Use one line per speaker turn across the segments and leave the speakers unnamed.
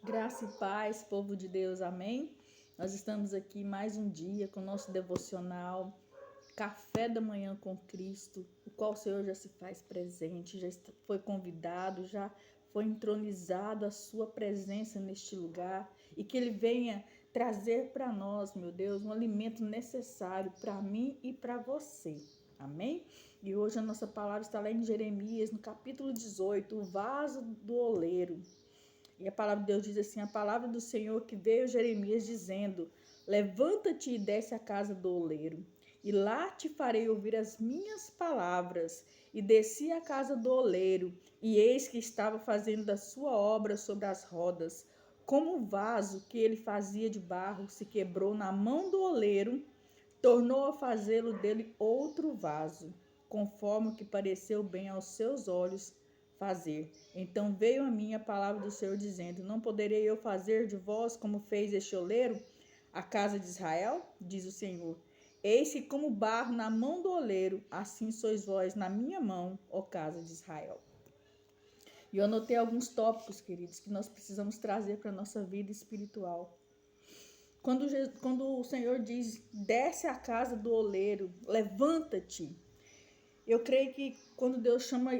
Graça e paz, povo de Deus, amém? Nós estamos aqui mais um dia com o nosso devocional, Café da Manhã com Cristo, o qual o Senhor já se faz presente, já foi convidado, já foi entronizado a sua presença neste lugar e que Ele venha trazer para nós, meu Deus, um alimento necessário para mim e para você. Amém? E hoje a nossa palavra está lá em Jeremias, no capítulo 18, o vaso do oleiro. E a palavra de Deus diz assim, a palavra do Senhor que veio a Jeremias dizendo, levanta-te e desce à casa do oleiro, e lá te farei ouvir as minhas palavras. E desci à casa do oleiro, e eis que estava fazendo da sua obra sobre as rodas. Como o vaso que ele fazia de barro se quebrou na mão do oleiro, tornou a fazê-lo dele outro vaso, conforme o que pareceu bem aos seus olhos fazer. Então veio a mim a palavra do Senhor dizendo, não poderei eu fazer de vós como fez este oleiro, a casa de Israel? Diz o Senhor. Eis que como barro na mão do oleiro, assim sois vós na minha mão, ó casa de Israel. E eu anotei alguns tópicos, queridos, que nós precisamos trazer para a nossa vida espiritual. Quando o Senhor diz, desce à casa do oleiro, levanta-te. Eu creio que quando Deus chama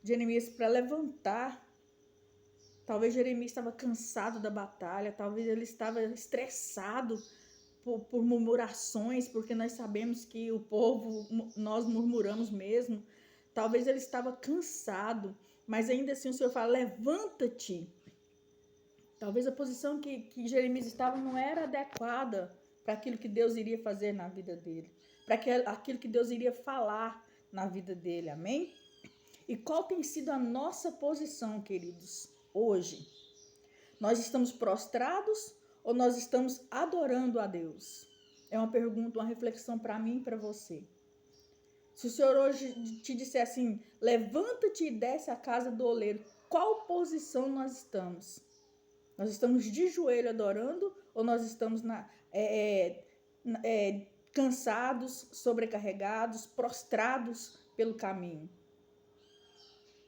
Jeremias para levantar, talvez Jeremias estava cansado da batalha, talvez ele estava estressado por murmurações, porque nós sabemos que o povo, nós murmuramos mesmo. Talvez ele estava cansado, mas ainda assim o Senhor fala, levanta-te. Talvez a posição que Jeremias estava não era adequada para aquilo que Deus iria fazer na vida dele, para aquilo que Deus iria falar na vida dele, amém? E qual tem sido a nossa posição, queridos, hoje? Nós estamos prostrados ou nós estamos adorando a Deus? É uma pergunta, uma reflexão para mim e para você. Se o Senhor hoje te disser assim, levanta-te e desce à casa do oleiro, qual posição nós estamos? Nós estamos de joelho adorando ou nós estamos cansados, sobrecarregados, prostrados pelo caminho?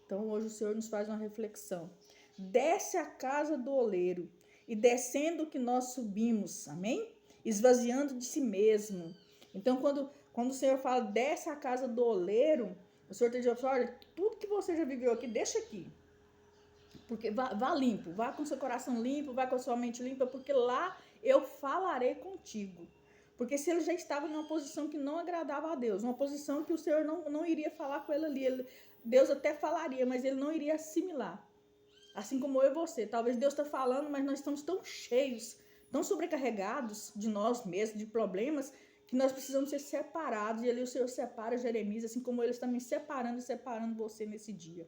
Então hoje o Senhor nos faz uma reflexão. Desce à casa do oleiro e descendo que nós subimos, amém? Esvaziando de si mesmo. Então quando o Senhor fala desce à casa do oleiro, o Senhor está dizendo, olha, tudo que você já viveu aqui, deixa aqui. Porque vá limpo, vá com seu coração limpo, vá com a sua mente limpa, porque lá eu falarei contigo. Porque se ele já estava em uma posição que não agradava a Deus, uma posição que o Senhor não iria falar com ele ali, Deus até falaria, mas ele não iria assimilar. Assim como eu e você, talvez Deus está falando, mas nós estamos tão cheios, tão sobrecarregados de nós mesmos, de problemas, que nós precisamos ser separados. E ali o Senhor separa Jeremias, assim como ele está me separando e separando você nesse dia.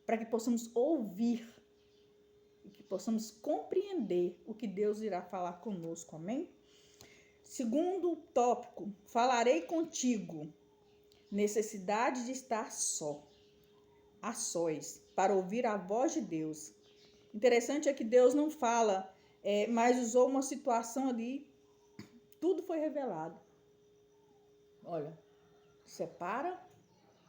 Para que possamos ouvir e que possamos compreender o que Deus irá falar conosco, amém? Segundo tópico, falarei contigo, necessidade de estar só, a sós, para ouvir a voz de Deus. Interessante é que Deus não fala, mas usou uma situação ali, tudo foi revelado. Olha, separa,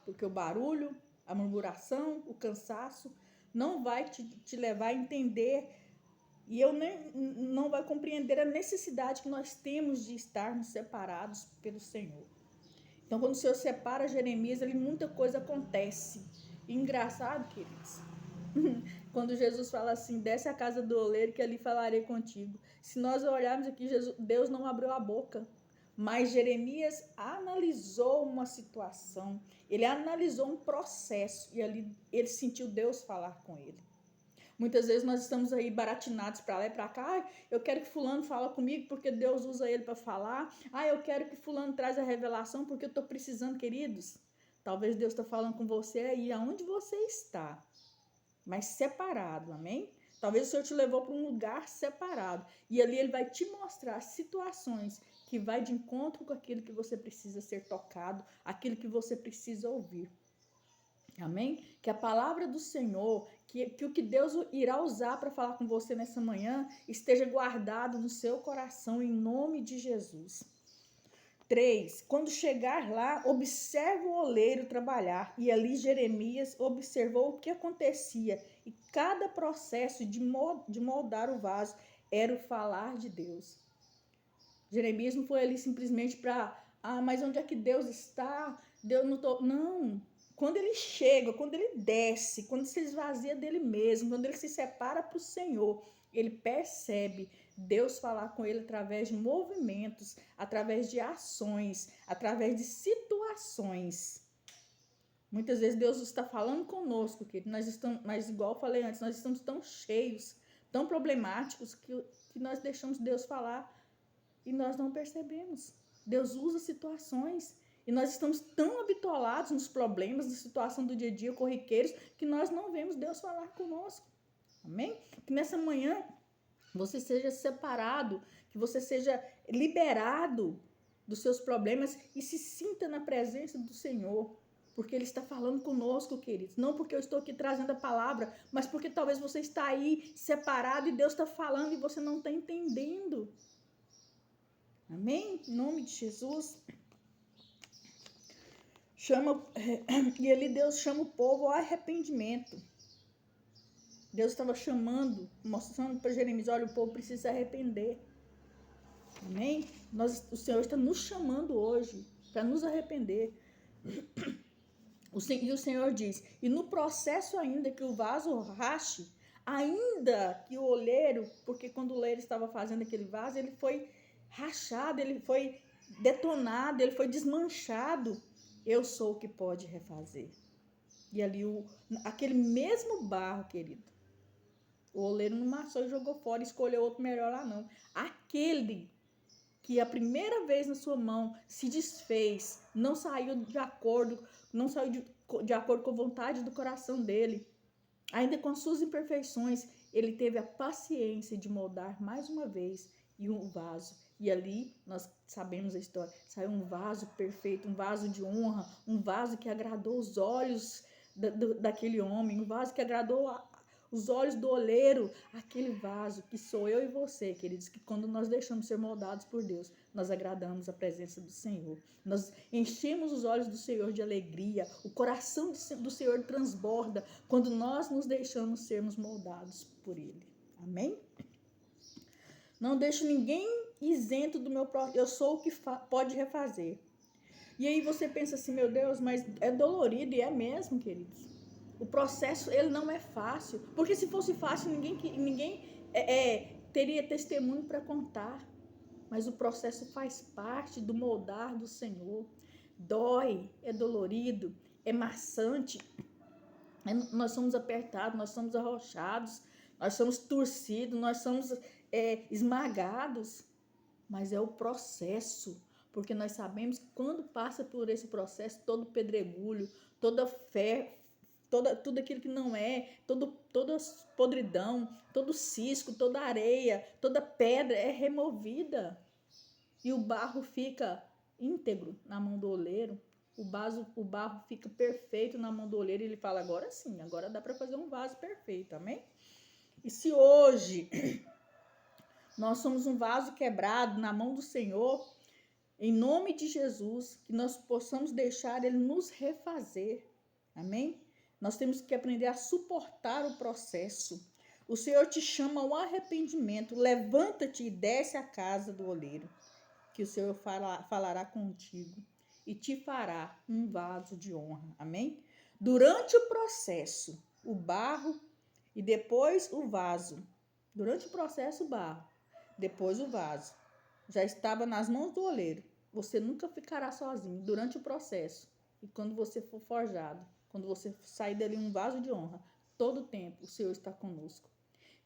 porque o barulho, a murmuração, o cansaço não vai te levar a entender e não vai compreender a necessidade que nós temos de estarmos separados pelo Senhor. Então, quando o Senhor separa Jeremias, muita coisa acontece. E engraçado, queridos, quando Jesus fala assim, desce à casa do oleiro que ali falarei contigo. Se nós olharmos aqui, Deus não abriu a boca. Mas Jeremias analisou uma situação, ele analisou um processo e ali ele sentiu Deus falar com ele. Muitas vezes nós estamos aí baratinados para lá e para cá. Eu quero que fulano fala comigo porque Deus usa ele para falar. Eu quero que fulano traz a revelação porque eu estou precisando, queridos. Talvez Deus está falando com você aí aonde você está, mas separado, amém? Talvez o Senhor te levou para um lugar separado e ali ele vai te mostrar situações que vai de encontro com aquilo que você precisa ser tocado, aquilo que você precisa ouvir. Amém? Que a palavra do Senhor, que o que Deus irá usar para falar com você nessa manhã, esteja guardado no seu coração em nome de Jesus. 3. Quando chegar lá, observe o oleiro trabalhar. E ali Jeremias observou o que acontecia E cada processo de moldar o vaso era o falar de Deus. Jeremias não foi ali simplesmente para, mas onde é que Deus está? Deus não tô... Não. Quando ele chega, quando ele desce, quando se esvazia dele mesmo, quando ele se separa para o Senhor, ele percebe Deus falar com ele através de movimentos, através de ações, através de situações. Muitas vezes Deus está falando conosco, querido. Nós estamos, mas igual eu falei antes, nós estamos tão cheios, tão problemáticos, que nós deixamos Deus falar e nós não percebemos. Deus usa situações e nós estamos tão habituados nos problemas, na situação do dia a dia, corriqueiros, que nós não vemos Deus falar conosco. Amém? Que nessa manhã você seja separado, que você seja liberado dos seus problemas e se sinta na presença do Senhor. Porque Ele está falando conosco, queridos. Não porque eu estou aqui trazendo a palavra, mas porque talvez você está aí separado e Deus está falando e você não está entendendo. Amém? Em nome de Jesus. Deus chama o povo ao arrependimento. Deus estava chamando, mostrando para Jeremias, olha, o povo precisa se arrepender. Amém? O Senhor está nos chamando hoje para nos arrepender. E o Senhor diz, e no processo ainda que o vaso rache, ainda que o oleiro, porque quando o oleiro estava fazendo aquele vaso, ele foi rachado, ele foi detonado, ele foi desmanchado. Eu sou o que pode refazer. E ali, aquele mesmo barro, querido, o oleiro não amassou e jogou fora, escolheu outro melhor lá não. Aquele que a primeira vez na sua mão se desfez, não saiu de acordo com a vontade do coração dele, ainda com as suas imperfeições, ele teve a paciência de moldar mais uma vez e um vaso. E ali, nós sabemos a história, saiu um vaso perfeito, um vaso de honra, um vaso que agradou os olhos daquele homem, um vaso que agradou os olhos do oleiro, aquele vaso que sou eu e você, queridos, que quando nós deixamos ser moldados por Deus, nós agradamos a presença do Senhor. Nós enchemos os olhos do Senhor de alegria, o coração do Senhor transborda quando nós nos deixamos sermos moldados por Ele. Amém? Não deixo ninguém isento do meu próprio. Eu sou o que pode refazer. E aí você pensa assim, meu Deus, mas é dolorido, e é mesmo, queridos. O processo, ele não é fácil. Porque se fosse fácil, ninguém teria testemunho para contar. Mas o processo faz parte do moldar do Senhor. Dói, é dolorido, é maçante. Nós somos apertados, nós somos arrochados, nós somos torcidos, nós somos esmagados. Mas é o processo. Porque nós sabemos que quando passa por esse processo, todo pedregulho, toda fé, tudo aquilo que não é, toda podridão, todo cisco, toda areia, toda pedra é removida. E o barro fica íntegro na mão do oleiro. O barro fica perfeito na mão do oleiro. E ele fala, agora sim, agora dá para fazer um vaso perfeito, amém? E se hoje nós somos um vaso quebrado na mão do Senhor, em nome de Jesus, que nós possamos deixar Ele nos refazer, amém? Nós temos que aprender a suportar o processo. O Senhor te chama ao arrependimento. Levanta-te e desce à casa do oleiro, que o Senhor falará contigo e te fará um vaso de honra. Amém? Durante o processo, o barro e depois o vaso. Durante o processo, o barro, depois o vaso. Já estava nas mãos do oleiro. Você nunca ficará sozinho durante o processo. E quando você for forjado, quando você sair dali um vaso de honra, todo o tempo o Senhor está conosco.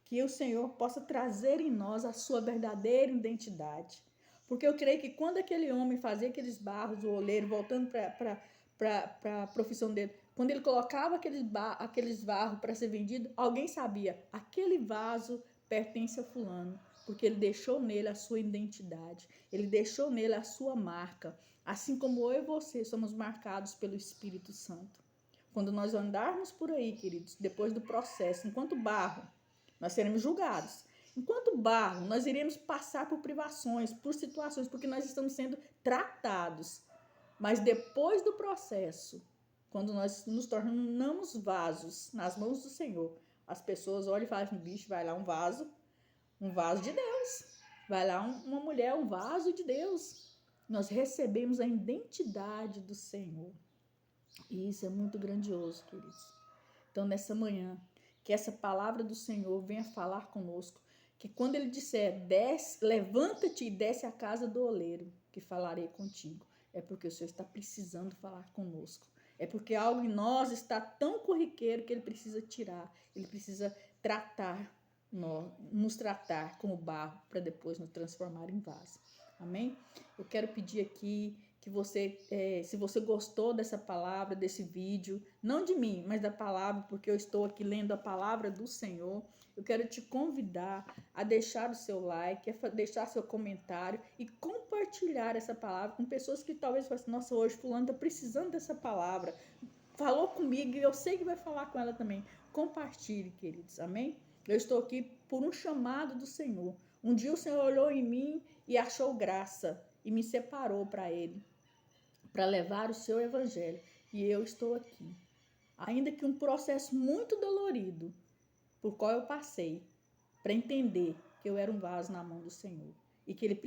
Que o Senhor possa trazer em nós a sua verdadeira identidade. Porque eu creio que quando aquele homem fazia aqueles barros, o oleiro, voltando para a profissão dele, quando ele colocava aqueles barros para ser vendido, alguém sabia, aquele vaso pertence a fulano, porque ele deixou nele a sua identidade, ele deixou nele a sua marca, assim como eu e você somos marcados pelo Espírito Santo. Quando nós andarmos por aí, queridos, depois do processo, enquanto barro, nós seremos julgados. Enquanto barro, nós iremos passar por privações, por situações, porque nós estamos sendo tratados. Mas depois do processo, quando nós nos tornamos vasos nas mãos do Senhor, As pessoas olham e falam assim, bicho, vai lá um vaso de Deus. Vai lá uma mulher, um vaso de Deus. Nós recebemos a identidade do Senhor. E isso é muito grandioso, queridos. Então, nessa manhã, que essa palavra do Senhor venha falar conosco. Que quando Ele disser, levanta-te e desce à casa do oleiro, que falarei contigo. É porque o Senhor está precisando falar conosco. É porque algo em nós está tão corriqueiro que Ele precisa tirar. Ele precisa nos tratar como barro para depois nos transformar em vaso. Amém? Eu quero pedir aqui que você, se você gostou dessa palavra, desse vídeo, não de mim, mas da palavra, porque eu estou aqui lendo a palavra do Senhor, eu quero te convidar a deixar o seu like, a deixar seu comentário e compartilhar essa palavra com pessoas que talvez falem assim, nossa, hoje fulano está precisando dessa palavra, falou comigo e eu sei que vai falar com ela também. Compartilhe, queridos, amém? Eu estou aqui por um chamado do Senhor. Um dia o Senhor olhou em mim e achou graça e me separou para Ele, para levar o seu evangelho. E eu estou aqui. Ainda que um processo muito dolorido, por qual eu passei, para entender que eu era um vaso na mão do Senhor. E que Ele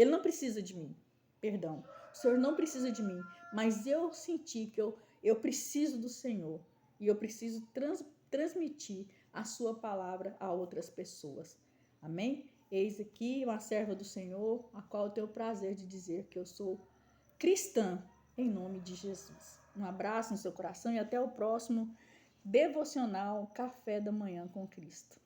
não precisa de mim, perdão. O Senhor não precisa de mim, mas eu senti que eu preciso do Senhor. E eu preciso transmitir a sua palavra a outras pessoas. Amém? Eis aqui uma serva do Senhor, a qual eu tenho o prazer de dizer que eu sou cristã, em nome de Jesus. Um abraço no seu coração e até o próximo devocional Café da Manhã com Cristo.